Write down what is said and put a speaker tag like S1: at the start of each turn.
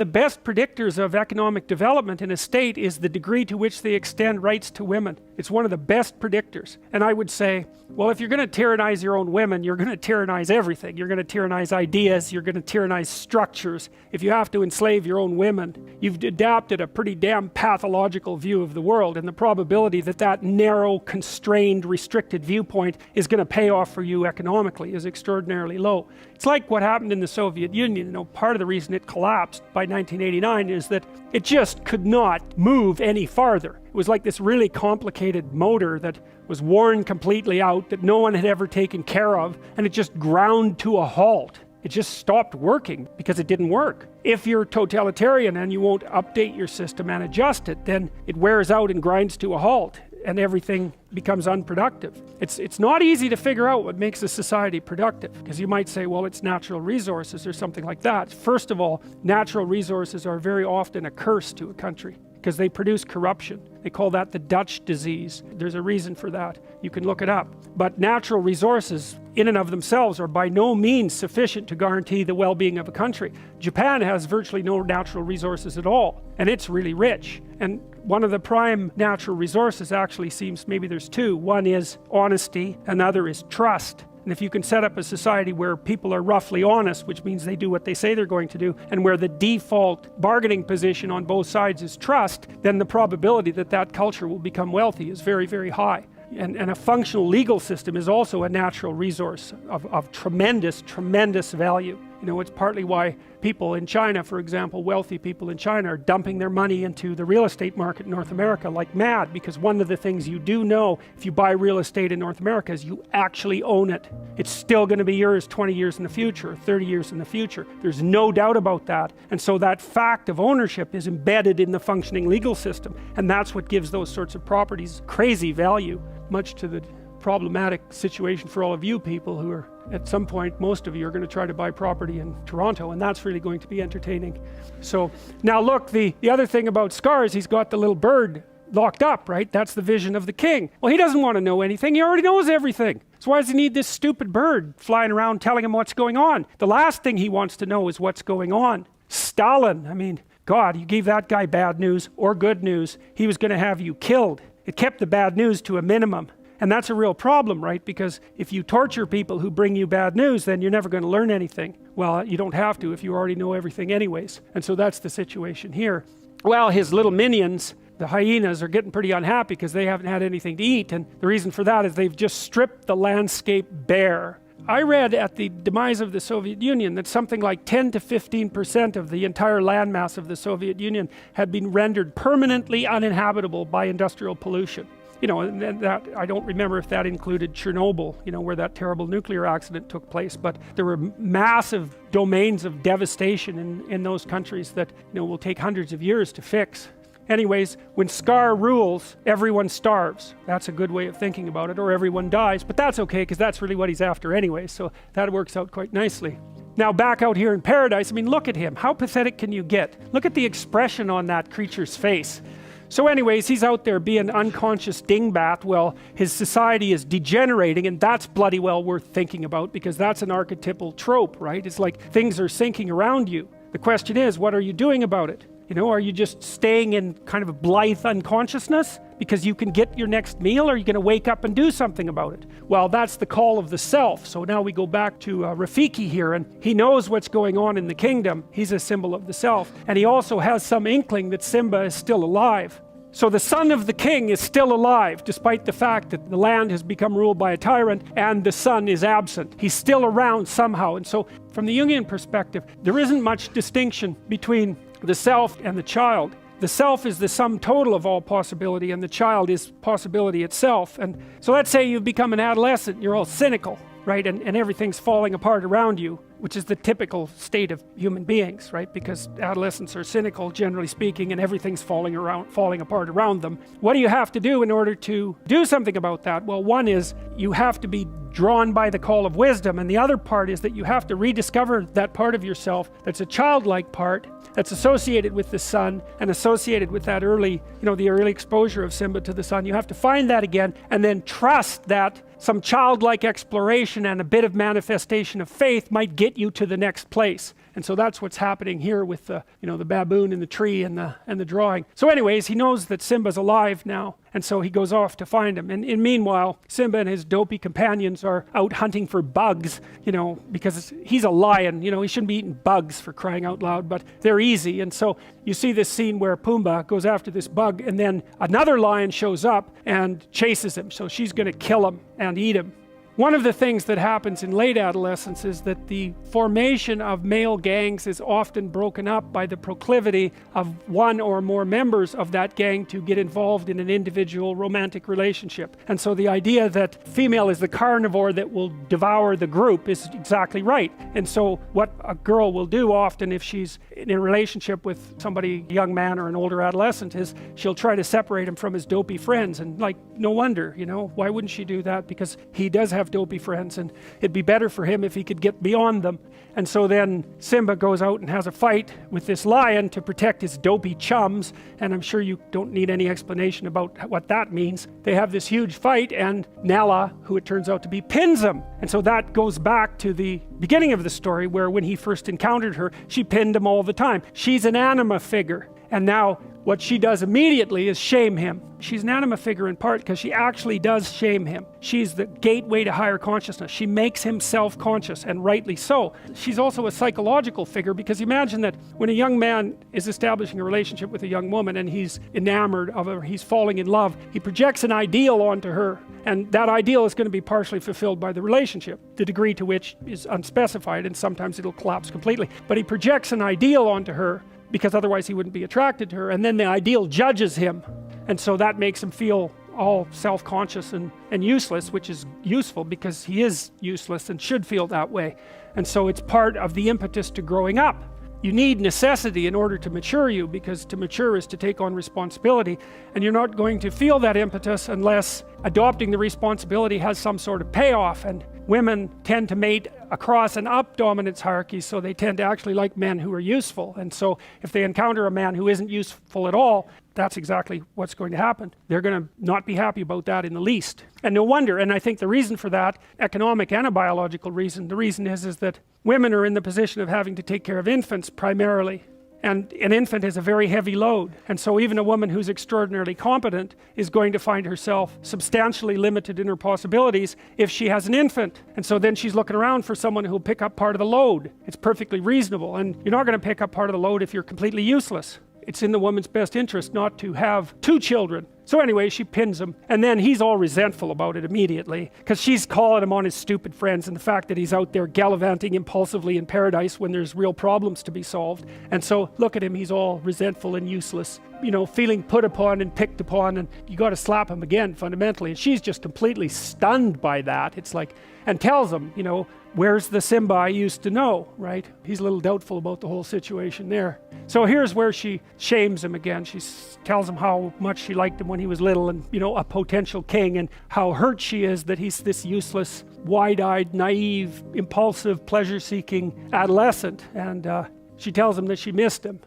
S1: The best predictors of economic development in a state is the degree to which they extend rights to women. It's one of the best predictors. And I would say, well, if you're going to tyrannize your own women, you're going to tyrannize everything. You're going to tyrannize ideas, you're going to tyrannize structures. If you have to enslave your own women, you've adapted a pretty damn pathological view of the world, and the probability that that narrow, constrained, restricted viewpoint is going to pay off for you economically is extraordinarily low. It's like what happened in the Soviet Union. You know, part of the reason it collapsed by 1989 is that it just could not move any farther. It was like this really complicated motor that was worn completely out, that no one had ever taken care of, and it just ground to a halt. It just stopped working because it didn't work. If you're totalitarian and you won't update your system and adjust it, then it wears out and grinds to a halt, and everything becomes unproductive. It's not easy to figure out what makes a society productive, because you might say, well, it's natural resources or something like that. First of all, natural resources are very often a curse to a country because they produce corruption. They call that the Dutch disease. There's a reason for that. You can look it up. But natural resources in and of themselves are by no means sufficient to guarantee the well-being of a country. Japan has virtually no natural resources at all, and it's really rich. And one of the prime natural resources actually seems, maybe there's two. One is honesty, another is trust. And if you can set up a society where people are roughly honest, which means they do what they say they're going to do, and where the default bargaining position on both sides is trust, then the probability that that culture will become wealthy is very, very high. And a functional legal system is also a natural resource of tremendous, tremendous value. You know, it's partly why people in China, for example, wealthy people in China are dumping their money into the real estate market in North America like mad, because one of the things you do know if you buy real estate in North America is you actually own it. It's still going to be yours 20 years in the future, 30 years in the future. There's no doubt about that. And so that fact of ownership is embedded in the functioning legal system. And that's what gives those sorts of properties crazy value, much to the problematic situation for all of you people who are, at some point, most of you are going to try to buy property in Toronto, and that's really going to be entertaining. So now look, the other thing about Scar is he's got the little bird locked up, right? That's the vision of the king. Well, he doesn't want to know anything. He already knows everything. So why does he need this stupid bird flying around telling him what's going on? The last thing he wants to know is what's going on. Stalin, I mean, God, you gave that guy bad news or good news, he was going to have you killed. It kept the bad news to a minimum. And that's a real problem, right? Because if you torture people who bring you bad news, then you're never going to learn anything. Well, you don't have to if you already know everything anyways. And so that's the situation here. Well, his little minions, the hyenas, are getting pretty unhappy because they haven't had anything to eat. And the reason for that is they've just stripped the landscape bare. I read at the demise of the Soviet Union that something like 10 to 15% of the entire landmass of the Soviet Union had been rendered permanently uninhabitable by industrial pollution. You know, and that, I don't remember if that included Chernobyl, you know, where that terrible nuclear accident took place, but there were massive domains of devastation in those countries that, you know, will take hundreds of years to fix. Anyways, when Scar rules, everyone starves. That's a good way of thinking about it, or everyone dies, but that's okay, because that's really what he's after anyway, so that works out quite nicely. Now back out here in paradise, I mean, look at him. How pathetic can you get? Look at the expression on that creature's face. So anyways, he's out there being unconscious dingbat. Well, his society is degenerating, and that's bloody well worth thinking about, because that's an archetypal trope, right? It's like things are sinking around you. The question is, what are you doing about it? You know, are you just staying in kind of a blithe unconsciousness because you can get your next meal, or are you going to wake up and do something about it? Well, that's the call of the self. So now we go back to Rafiki here, and he knows what's going on in the kingdom. He's a symbol of the self. And he also has some inkling that Simba is still alive. So the son of the king is still alive, despite the fact that the land has become ruled by a tyrant and the son is absent. He's still around somehow. And so from the Jungian perspective, there isn't much distinction between the self and the child. The self is the sum total of all possibility, and the child is possibility itself. And so let's say you've become an adolescent, you're all cynical, right? And everything's falling apart around you, which is the typical state of human beings, right? Because adolescents are cynical, generally speaking, and everything's falling apart around them. What do you have to do in order to do something about that? Well, one is you have to be drawn by the call of wisdom, and the other part is that you have to rediscover that part of yourself that's a childlike part, that's associated with the sun and associated with that early, the early exposure of Simba to the sun. You have to find that again, and then trust that some childlike exploration and a bit of manifestation of faith might get you to the next place. And so that's what's happening here with the, the baboon in the tree and the drawing. So anyways, he knows that Simba's alive now, and so he goes off to find him. And meanwhile, Simba and his dopey companions are out hunting for bugs, because he's a lion, he shouldn't be eating bugs, for crying out loud, but they're easy. And so you see this scene where Pumbaa goes after this bug, and then another lion shows up and chases him. So she's going to kill him and eat him. One of the things that happens in late adolescence is that the formation of male gangs is often broken up by the proclivity of one or more members of that gang to get involved in an individual romantic relationship. And so the idea that female is the carnivore that will devour the group is exactly right. And so what a girl will do often if she's in a relationship with somebody, a young man or an older adolescent, is she'll try to separate him from his dopey friends. And no wonder, why wouldn't she do that? Because he does have dopey friends, and it'd be better for him if he could get beyond them. And so then Simba goes out and has a fight with this lion to protect his dopey chums, and I'm sure you don't need any explanation about what that means. They have this huge fight, and Nala, who it turns out to be, pins him. And so that goes back to the beginning of the story, where when he first encountered her, she pinned him all the time. She's an anima figure, and now what she does immediately is shame him. She's an anima figure in part because she actually does shame him. She's the gateway to higher consciousness. She makes him self-conscious, and rightly so. She's also a psychological figure, because imagine that when a young man is establishing a relationship with a young woman and he's enamored of her, he's falling in love, he projects an ideal onto her, and that ideal is going to be partially fulfilled by the relationship, the degree to which is unspecified, and sometimes it'll collapse completely. But he projects an ideal onto her, because otherwise he wouldn't be attracted to her, and then the ideal judges him, and so that makes him feel all self-conscious and useless, which is useful because he is useless and should feel that way. And so it's part of the impetus to growing up. You need necessity in order to mature you, because to mature is to take on responsibility, and you're not going to feel that impetus unless adopting the responsibility has some sort of payoff. And women tend to mate across and up dominance hierarchies, so they tend to actually like men who are useful. And so if they encounter a man who isn't useful at all, that's exactly what's going to happen. They're going to not be happy about that in the least. And no wonder. And I think the reason for that, economic and a biological reason, the reason is that women are in the position of having to take care of infants primarily. And an infant is a very heavy load. And so even a woman who's extraordinarily competent is going to find herself substantially limited in her possibilities if she has an infant. And so then she's looking around for someone who'll pick up part of the load. It's perfectly reasonable. And you're not going to pick up part of the load if you're completely useless. It's in the woman's best interest not to have 2 children. So anyway, she pins him, and then he's all resentful about it immediately, because she's calling him on his stupid friends and the fact that he's out there gallivanting impulsively in paradise when there's real problems to be solved. And so look at him, he's all resentful and useless, feeling put upon and picked upon, and you got to slap him again fundamentally. And she's just completely stunned by that. It's like, and tells him, where's the Simba I used to know, right? He's a little doubtful about the whole situation there. So here's where she shames him again. She tells him how much she liked him when he was little, and a potential king, and how hurt she is that he's this useless, wide-eyed, naive, impulsive, pleasure-seeking adolescent. And she tells him that she missed him.